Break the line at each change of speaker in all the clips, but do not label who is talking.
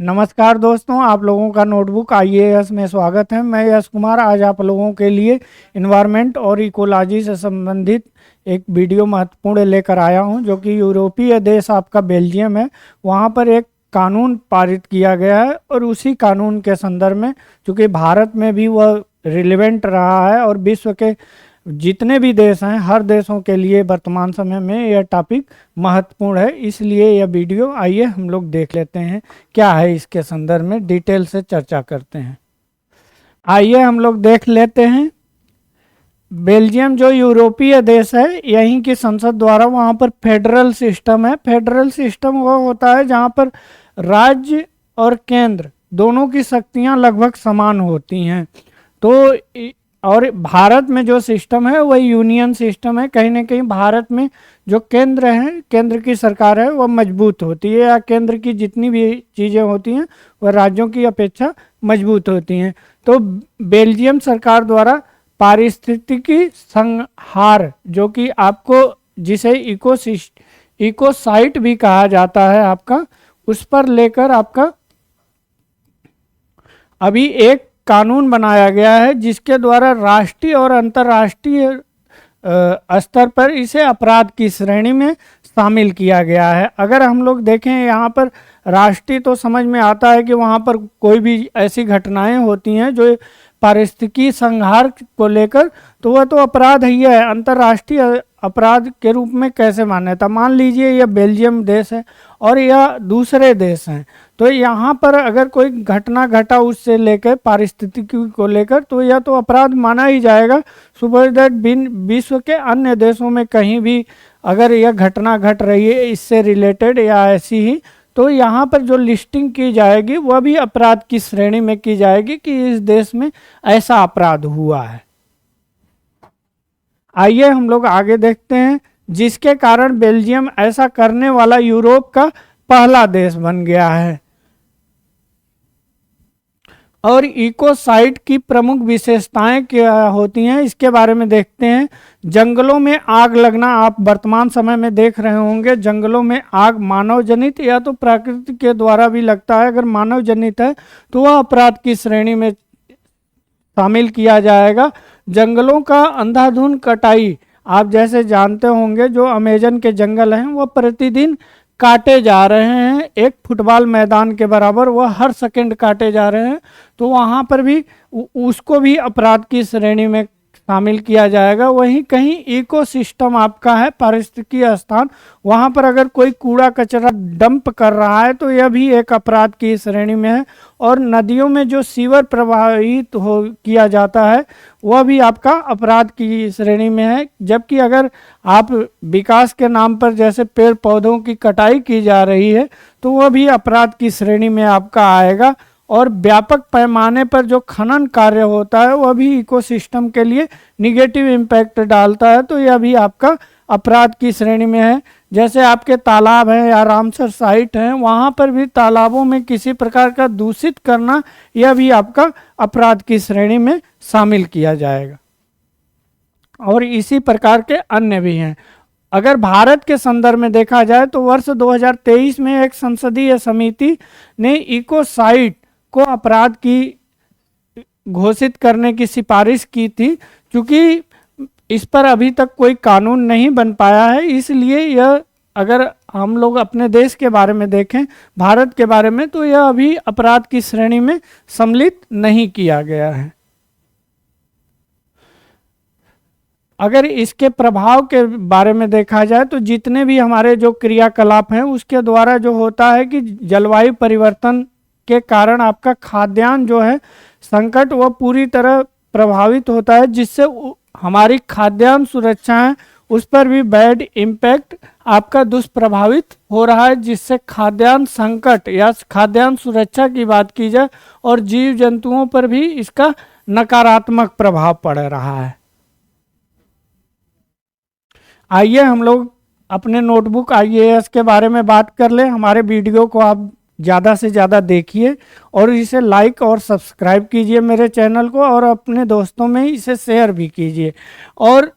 नमस्कार दोस्तों, आप लोगों का नोटबुक आईएएस में स्वागत है। मैं यश कुमार आज आप लोगों के लिए इन्वायरमेंट और इकोलॉजी से संबंधित एक वीडियो महत्वपूर्ण लेकर आया हूं, जो कि यूरोपीय देश आपका बेल्जियम है। वहां पर एक कानून पारित किया गया है और उसी कानून के संदर्भ में चूँकि भारत में भी वह रिलेवेंट रहा है और विश्व के जितने भी देश हैं हर देशों के लिए वर्तमान समय में यह टॉपिक महत्वपूर्ण है। इसलिए यह वीडियो आइए हम लोग देख लेते हैं क्या है इसके संदर्भ में, डिटेल से चर्चा करते हैं। आइए हम लोग देख लेते हैं। बेल्जियम जो यूरोपीय देश है, यहीं की संसद द्वारा वहाँ पर फेडरल सिस्टम है। फेडरल सिस्टम वो होता है जहाँ पर राज्य और केंद्र दोनों की शक्तियाँ लगभग समान होती हैं। तो और भारत में जो सिस्टम है वह यूनियन सिस्टम है। कहीं ना कहीं भारत में जो केंद्र है, केंद्र की सरकार है, वह मजबूत होती है, या केंद्र की जितनी भी चीज़ें होती हैं वह राज्यों की अपेक्षा मजबूत होती हैं। तो बेल्जियम सरकार द्वारा पारिस्थितिकी संहार, जो कि आपको जिसे इकोसाइट भी कहा जाता है आपका, उस पर लेकर आपका अभी एक कानून बनाया गया है, जिसके द्वारा राष्ट्रीय और अंतर्राष्ट्रीय स्तर पर इसे अपराध की श्रेणी में शामिल किया गया है। अगर हम लोग देखें यहाँ पर राष्ट्रीय, तो समझ में आता है कि वहाँ पर कोई भी ऐसी घटनाएं होती हैं जो पारिस्थितिकी संहार को लेकर, तो वह तो अपराध ही है। अंतर्राष्ट्रीय अपराध के रूप में कैसे मान्यता, मान लीजिए यह बेल्जियम देश है और यह दूसरे देश हैं, तो यहाँ पर अगर कोई घटना घटा उससे लेकर पारिस्थितिकी को लेकर, तो यह तो अपराध माना ही जाएगा। सुपर दैट विश्व के अन्य देशों में कहीं भी अगर यह घटना घट रही है इससे रिलेटेड या ऐसी ही, तो यहाँ पर जो लिस्टिंग की जाएगी वह भी अपराध की श्रेणी में की जाएगी कि इस देश में ऐसा अपराध हुआ है। आइए हम लोग आगे देखते हैं, जिसके कारण बेल्जियम ऐसा करने वाला यूरोप का पहला देश बन गया है। और इकोसाइट की प्रमुख विशेषताएं क्या होती हैं इसके बारे में देखते हैं। जंगलों में आग लगना, आप वर्तमान समय में देख रहे होंगे, जंगलों में आग मानव जनित या तो प्रकृति के द्वारा भी लगता है। अगर मानव जनित है तो वह अपराध की श्रेणी में शामिल किया जाएगा। जंगलों का अंधाधुंध कटाई, आप जैसे जानते होंगे जो अमेजन के जंगल हैं वह प्रतिदिन काटे जा रहे हैं, एक फुटबॉल मैदान के बराबर वह हर सेकंड काटे जा रहे हैं। तो वहाँ पर भी उसको भी अपराध की श्रेणी में शामिल किया जाएगा। वहीं कहीं इकोसिस्टम आपका है, पारिस्थितिकी स्थान, वहाँ पर अगर कोई कूड़ा कचरा डंप कर रहा है तो यह भी एक अपराध की श्रेणी में है। और नदियों में जो सीवर प्रवाहित हो किया जाता है वह भी आपका अपराध की श्रेणी में है। जबकि अगर आप विकास के नाम पर जैसे पेड़ पौधों की कटाई की जा रही है तो वह भी अपराध की श्रेणी में आपका आएगा। और व्यापक पैमाने पर जो खनन कार्य होता है वह भी इकोसिस्टम के लिए निगेटिव इम्पैक्ट डालता है, तो यह भी आपका अपराध की श्रेणी में है। जैसे आपके तालाब हैं या रामसर साइट हैं, वहाँ पर भी तालाबों में किसी प्रकार का दूषित करना, यह भी आपका अपराध की श्रेणी में शामिल किया जाएगा। और इसी प्रकार के अन्य भी हैं। अगर भारत के संदर्भ में देखा जाए तो वर्ष 2023 में एक संसदीय समिति ने इकोसाइट को अपराध की घोषित करने की सिफारिश की थी। क्योंकि इस पर अभी तक कोई कानून नहीं बन पाया है, इसलिए यह, अगर हम लोग अपने देश के बारे में देखें, भारत के बारे में, तो यह अभी अपराध की श्रेणी में सम्मिलित नहीं किया गया है। अगर इसके प्रभाव के बारे में देखा जाए तो जितने भी हमारे जो क्रियाकलाप हैं उसके द्वारा जो होता है कि जलवायु परिवर्तन के कारण आपका खाद्यान्न जो है संकट वह पूरी तरह प्रभावित होता है, जिससे हमारी खाद्यान्न सुरक्षा है उस पर भी बैड इम्पैक्ट आपका दुष्प्रभावित हो रहा है, जिससे खाद्यान्न संकट या खाद्यान्न सुरक्षा की बात की जाए और जीव जंतुओं पर भी इसका नकारात्मक प्रभाव पड़ रहा है। आइए हम लोग अपने नोटबुक आईएएस के बारे में बात कर लें। हमारे वीडियो को आप ज़्यादा से ज़्यादा देखिए और इसे लाइक और सब्सक्राइब कीजिए मेरे चैनल को, और अपने दोस्तों में इसे शेयर भी कीजिए। और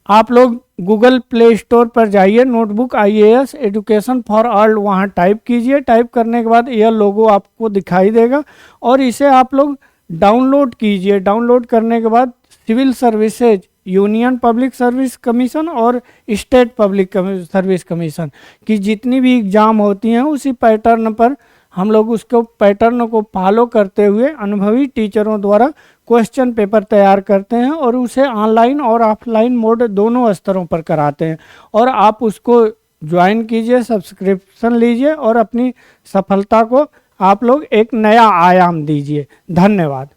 आप लोग गूगल प्ले स्टोर पर जाइए, notebook IAS education for all वहाँ टाइप कीजिए। टाइप करने के बाद यह लोगो आपको दिखाई देगा और इसे आप लोग डाउनलोड कीजिए। डाउनलोड करने के बाद civil services, Union Public service Commission और स्टेट पब्लिक सर्विस कमीशन की जितनी भी एग्ज़ाम होती हैं उसी पैटर्न पर हम लोग उसको पैटर्न को फॉलो करते हुए अनुभवी टीचरों द्वारा क्वेश्चन पेपर तैयार करते हैं और उसे ऑनलाइन और ऑफलाइन मोड दोनों स्तरों पर कराते हैं। और आप उसको ज्वाइन कीजिए, सब्सक्रिप्शन लीजिए और अपनी सफलता को आप लोग एक नया आयाम दीजिए। धन्यवाद।